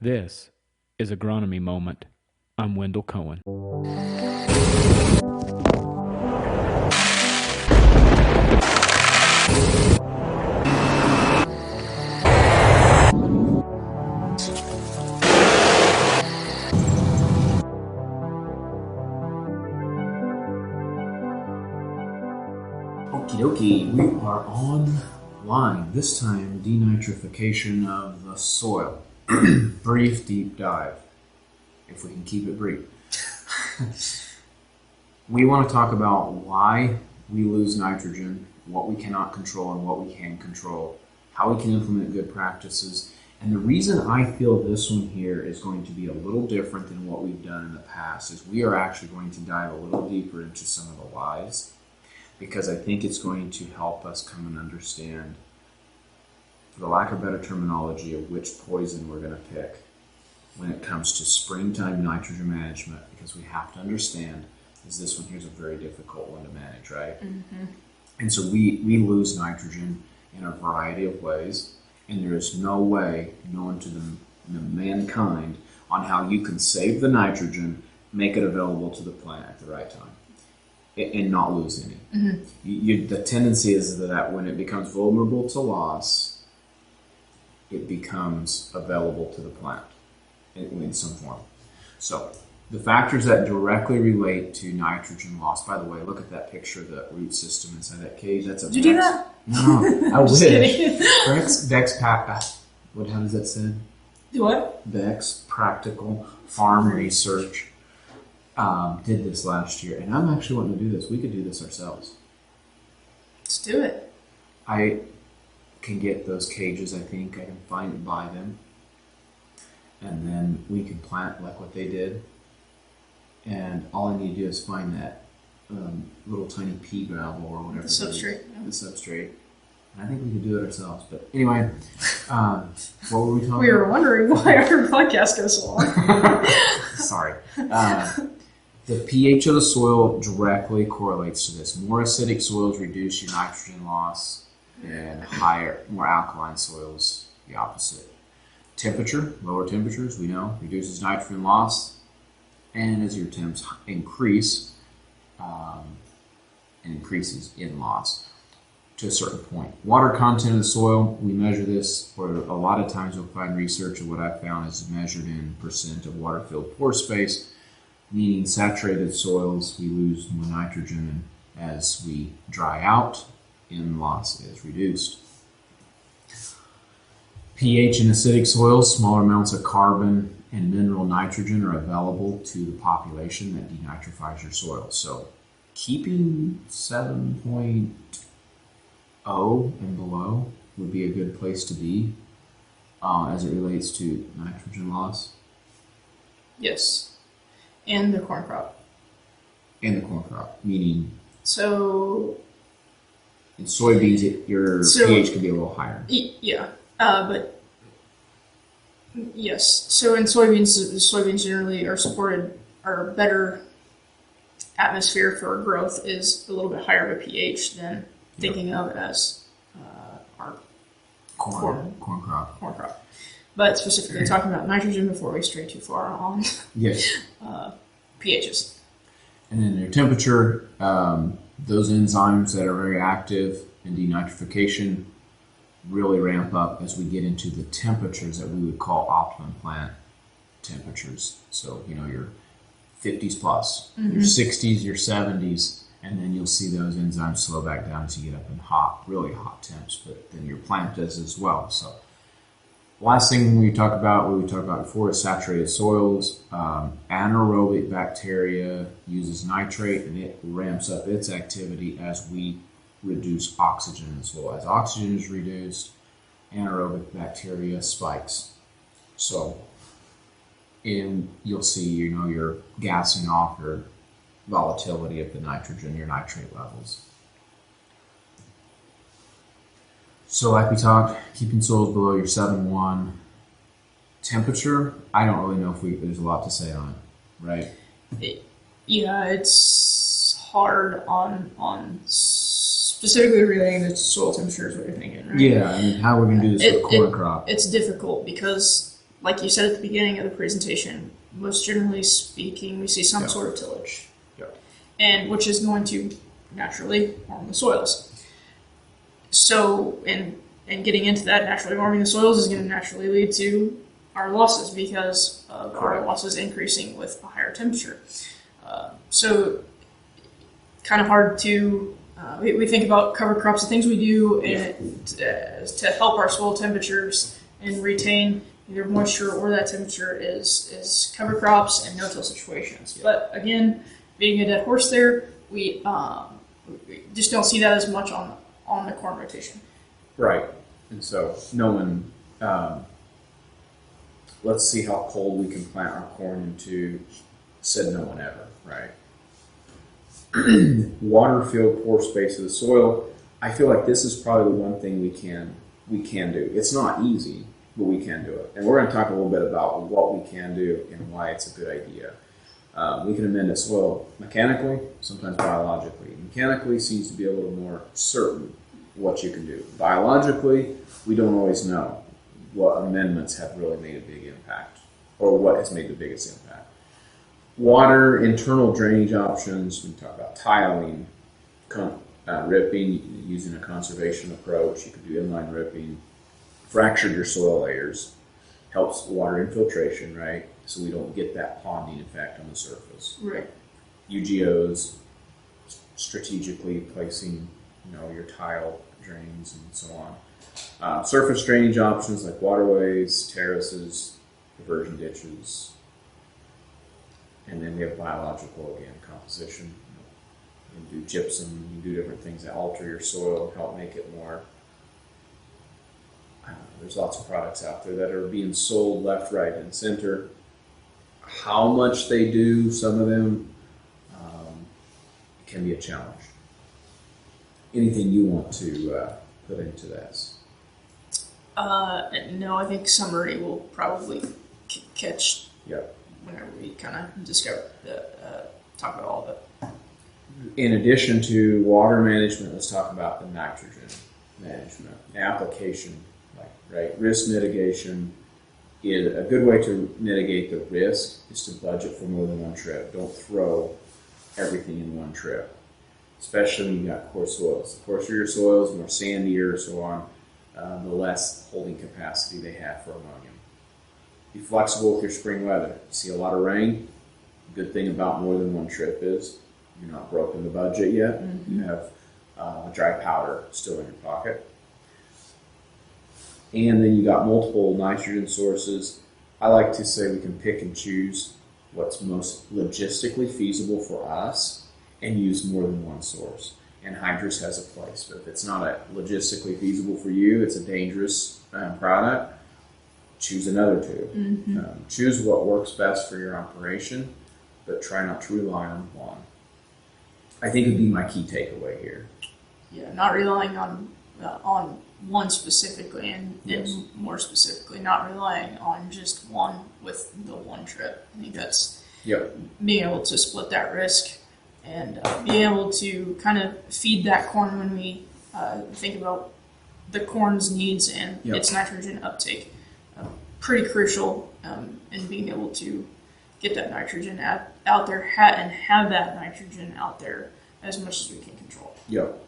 This is Agronomy Moment. I'm Wendell Cohen. Okie dokie, we are online. This time, denitrification of the soil. Brief deep dive, if we can keep it brief. We want to talk about why we lose nitrogen, what we cannot control and what we can control, how we can implement good practices. And the reason I feel this one here is going to be a little different than what we've done in the past is we are actually going to dive a little deeper into some of the whys, because I think it's going to help us come and understand, for the lack of better terminology, of which poison we're going to pick when it comes to springtime nitrogen management, because we have to understand is this one here is a very difficult one to manage, right? Mm-hmm. And so we lose nitrogen in a variety of ways, and there is no way known to the mankind on how you can save the nitrogen, make it available to the plant at the right time, and not lose any. Mm-hmm. The tendency is that when it becomes vulnerable to loss, it becomes available to the plant in some form. So the factors that directly relate to nitrogen loss, by the way, look at that picture of the root system inside that cage. That's a Did you do that? No, I wish. Beck's what how does that say? What? Beck's Practical Farm Research did this last year, and I'm actually wanting to do this. We could do this ourselves. Let's do it. I can get those cages. I think I can find and buy them, and then we can plant like what they did. And all I need to do is find that little tiny pea gravel or whatever. The substrate. The substrate. And I think we could do it ourselves. But anyway, what were we talking about? We were wondering why our podcast goes so long. Sorry. The pH of the soil directly correlates to this. More acidic soils reduce your nitrogen loss, and more alkaline soils, the opposite. Temperature, lower temperatures, we know, reduces nitrogen loss. And as your temps increase, it increases in loss to a certain point. Water content of the soil, we measure this, or a lot of times you'll find research, and what I've found is measured in percent of water-filled pore space, meaning saturated soils, we lose more nitrogen, and as we dry out, in loss is reduced. pH in acidic soils, smaller amounts of carbon and mineral nitrogen are available to the population that denitrifies your soil. So keeping 7.0 and below would be a good place to be as it relates to nitrogen loss. Yes. And the corn crop. And the corn crop, meaning... So... In soybeans, your pH could be a little higher. Yeah, but... Yes. So in soybeans generally are better atmosphere for growth is a little bit higher of a pH than thinking of as our corn crop. But specifically talking about nitrogen before we stray too far on pHs. And then your temperature, those enzymes that are very active in denitrification really ramp up as we get into the temperatures that we would call optimum plant temperatures. So, your 50s plus, your 60s, your 70s, and then you'll see those enzymes slow back down as you get up in really hot temps, but then your plant does as well. So, last thing we talked about before is saturated soils. Anaerobic bacteria uses nitrate, and it ramps up its activity as we reduce oxygen in the soil. As oxygen is reduced, anaerobic bacteria spikes. So, you'll see, you're gassing off your volatility of the nitrogen, your nitrate levels. So, like we talked, keeping soils below your 7.1 temperature. I don't really know if there's a lot to say on it, right? It's hard on specifically relating to soil temperatures, what you're thinking, right? Yeah, I mean, how are we going to do this with a corn crop? It's difficult because like you said at the beginning of the presentation, most generally speaking, we see some Yep. sort of tillage, Yep. and which is going to naturally harm the soils. So, and getting into that, naturally warming the soils is going to naturally lead to our losses because of our losses increasing with a higher temperature. So, kind of hard to, we think about cover crops, the things we do to help our soil temperatures and retain either moisture or that temperature is cover crops and no-till situations. But again, being a dead horse there, we just don't see that as much on the corn rotation. Right. And so knowing, let's see how cold we can plant our corn into, said no one ever, right? Water filled pore space of the soil. I feel like this is probably the one thing we can do. It's not easy, but we can do it. And we're going to talk a little bit about what we can do and why it's a good idea. We can amend the soil mechanically, sometimes biologically. Mechanically seems to be a little more certain what you can do. Biologically, we don't always know what amendments have really made a big impact or what has made the biggest impact. Water, internal drainage options, we can talk about tiling, ripping, using a conservation approach. You could do inline ripping, fractured your soil layers, helps water infiltration, right? So we don't get that ponding effect on the surface. Right. UGOs, strategically placing, your tile drains and so on. Surface drainage options like waterways, terraces, diversion ditches. And then we have biological, again, composition. You can do gypsum, you can do different things that alter your soil, help make it more. There's lots of products out there that are being sold left, right, and center. How much they do, some of them, can be a challenge. Anything you want to put into this? No, I think summary will probably catch Yep. whenever we kind of discover talk about all of it. In addition to water management, let's talk about the nitrogen management application. Right, risk mitigation is a good way to mitigate the risk is to budget for more than one trip. Don't throw everything in one trip, especially when you got coarse soils. The coarser your soils, more sandier, so on, the less holding capacity they have for ammonium. Be flexible with your spring weather. You see a lot of rain. The good thing about more than one trip is you're not broken the budget yet. Mm-hmm. You have dry powder still in your pocket. And then you got multiple nitrogen sources. I like to say we can pick and choose what's most logistically feasible for us and use more than one source. And hydrous has a place, but if it's not logistically feasible for you, it's a dangerous product, choose another two. Mm-hmm. Choose what works best for your operation, but try not to rely on one. I think would be my key takeaway here. Yeah, not relying on one specifically, and more specifically, not relying on just one with the one trip. I think that's being able to split that risk and being able to kind of feed that corn when we think about the corn's needs and its nitrogen uptake. Pretty crucial in being able to get that nitrogen out there and have that nitrogen out there as much as we can control. Yep.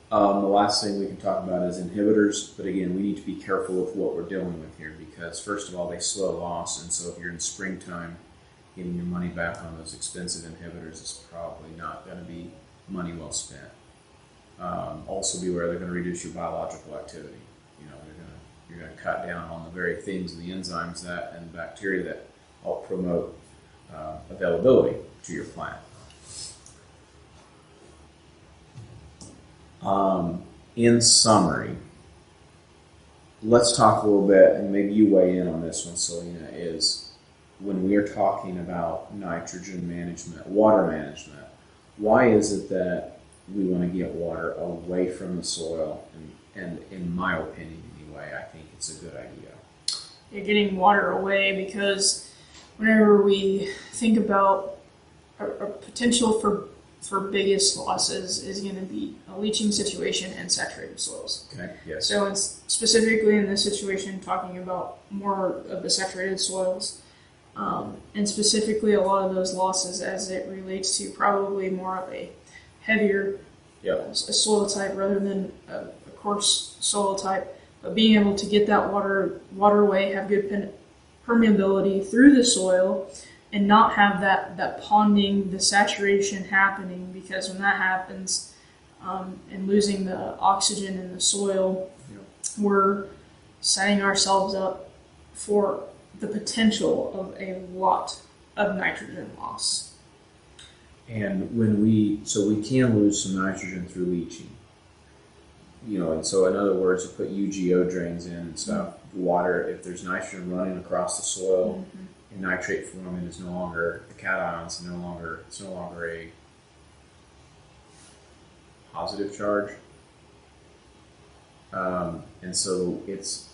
The last thing we can talk about is inhibitors, but again, we need to be careful with what we're dealing with here because, first of all, they slow loss, and so if you're in springtime, getting your money back on those expensive inhibitors is probably not going to be money well spent. Also, beware they're going to reduce your biological activity. You're going to cut down on the very things, the enzymes and bacteria that help promote availability to your plant. In summary, let's talk a little bit, and maybe you weigh in on this one, Celena, is when we are talking about nitrogen management, water management, why is it that we want to get water away from the soil? And in my opinion, anyway, I think it's a good idea. You're getting water away because whenever we think about a potential for biggest losses is going to be a leaching situation and saturated soils. Okay. Yes. So it's specifically in this situation talking about more of the saturated soils, and specifically a lot of those losses as it relates to probably more of a heavier a soil type rather than a coarse soil type. But being able to get that waterway, have good permeability through the soil, and not have that ponding, the saturation happening, because when that happens, and losing the oxygen in the soil, we're setting ourselves up for the potential of a lot of nitrogen loss. And when we can lose some nitrogen through leaching. And so in other words, you put UGO drains in and stuff, water, if there's nitrogen running across the soil, and nitrate forming is no longer, the cations it's no longer a positive charge. And so it's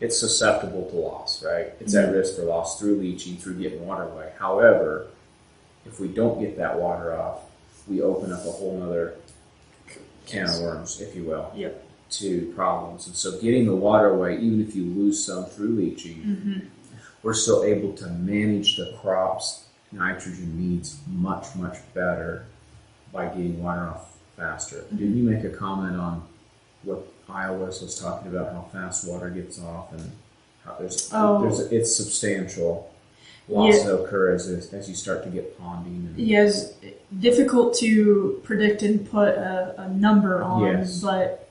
susceptible to loss, right? It's at risk for loss through leaching, through getting waterway. However, if we don't get that water off, we open up a whole nother can of worms, if you will, to problems. And so getting the waterway, even if you lose some through leaching, we're still able to manage the crop's nitrogen needs much, much better by getting water off faster. Didn't you make a comment on what Iowa's was talking about, how fast water gets off, and how it's substantial loss that occur as you start to get ponding? Yes, difficult to predict and put a number on, but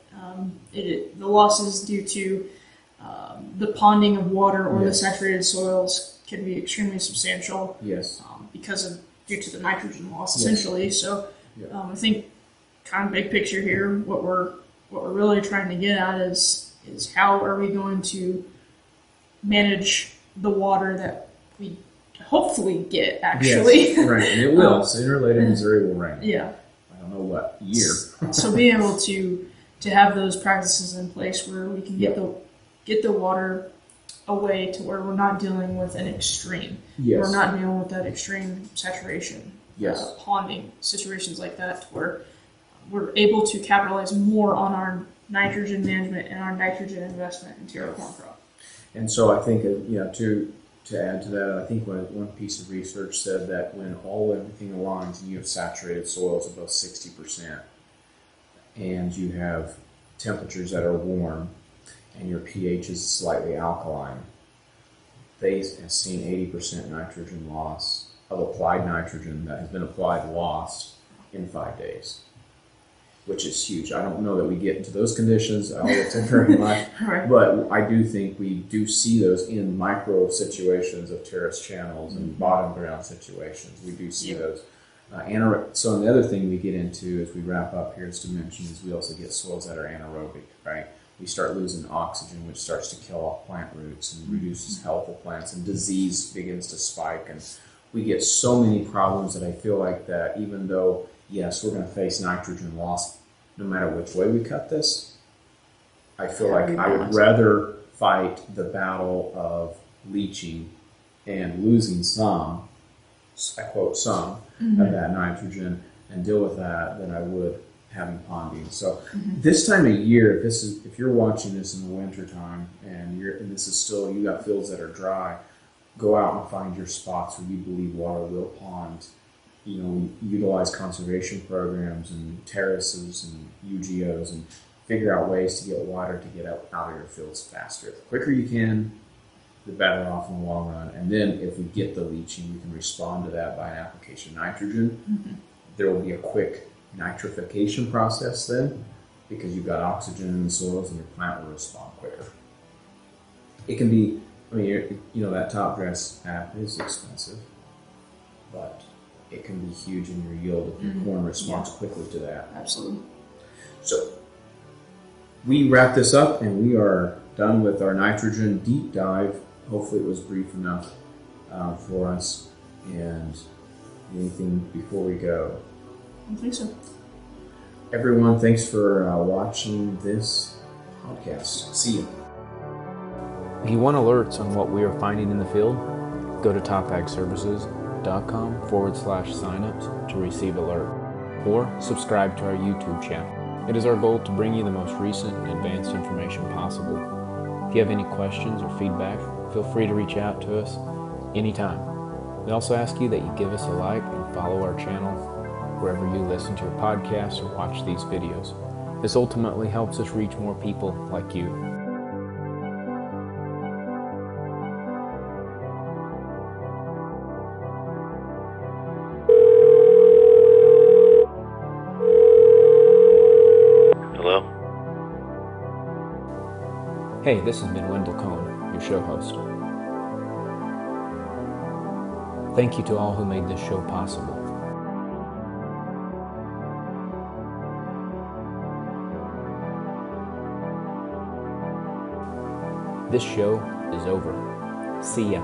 the losses due to the ponding of water or the saturated soils can be extremely substantial. Yes, due to the nitrogen loss, essentially. So I think, kind of big picture here, what we're really trying to get at is how are we going to manage the water that we hopefully get, actually. Yes, right, and it will. Sooner or later, Missouri will rain. Yeah. I don't know what year. So being able to have those practices in place where we can get the water away to where we're not dealing with an extreme. Yes. We're not dealing with that extreme saturation. Yes. Ponding situations like that, where we're able to capitalize more on our nitrogen management and our nitrogen investment into our corn crop. And so I think, to add to that, I think one piece of research said that when everything aligns and you have saturated soils above 60%, and you have temperatures that are warm, and your pH is slightly alkaline, they have seen 80% nitrogen loss of applied nitrogen that has been applied lost in 5 days, which is huge. I don't know that we get into those conditions all the time very much, but I do think we do see those in micro situations of terrace channels and bottom ground situations. We do see those. So the other thing we get into as we wrap up here is to mention is we also get soils that are anaerobic, right? We start losing oxygen, which starts to kill off plant roots and reduces health of plants, and disease begins to spike. And we get so many problems that I feel like that even though, yes, we're going to face nitrogen loss no matter which way we cut this, I feel like I would rather fight the battle of leaching and losing some, I quote some, of that nitrogen and deal with that than I would having ponding. So this time of year, if you're watching this in the winter time and this is still, you got fields that are dry, go out and find your spots where you believe water will pond. Utilize conservation programs and terraces and UGOs and figure out ways to get water to get out of your fields faster. The quicker you can, the better off in the long run. And then if we get the leaching, we can respond to that by an application of nitrogen. There will be a quick nitrification process then, because you've got oxygen in the soils and your plant will respond quicker. It can be, that top dress app is expensive, but it can be huge in your yield if your corn responds quickly to that. Absolutely. So we wrap this up and we are done with our nitrogen deep dive. Hopefully it was brief enough for us. And anything before we go? I think so. Everyone, thanks for watching this podcast. See you. If you want alerts on what we are finding in the field, go to Top Ag Services agronomist.com/signups to receive alert, or subscribe to our YouTube channel. It is our goal to bring you the most recent and advanced information possible. If you have any questions or feedback, feel free to reach out to us anytime. We also ask you that you give us a like and follow our channel wherever you listen to your podcasts or watch these videos. This ultimately helps us reach more people like you. Hello? Hey, this has been Wendell Cohn, your show host. Thank you to all who made this show possible. This show is over. See ya.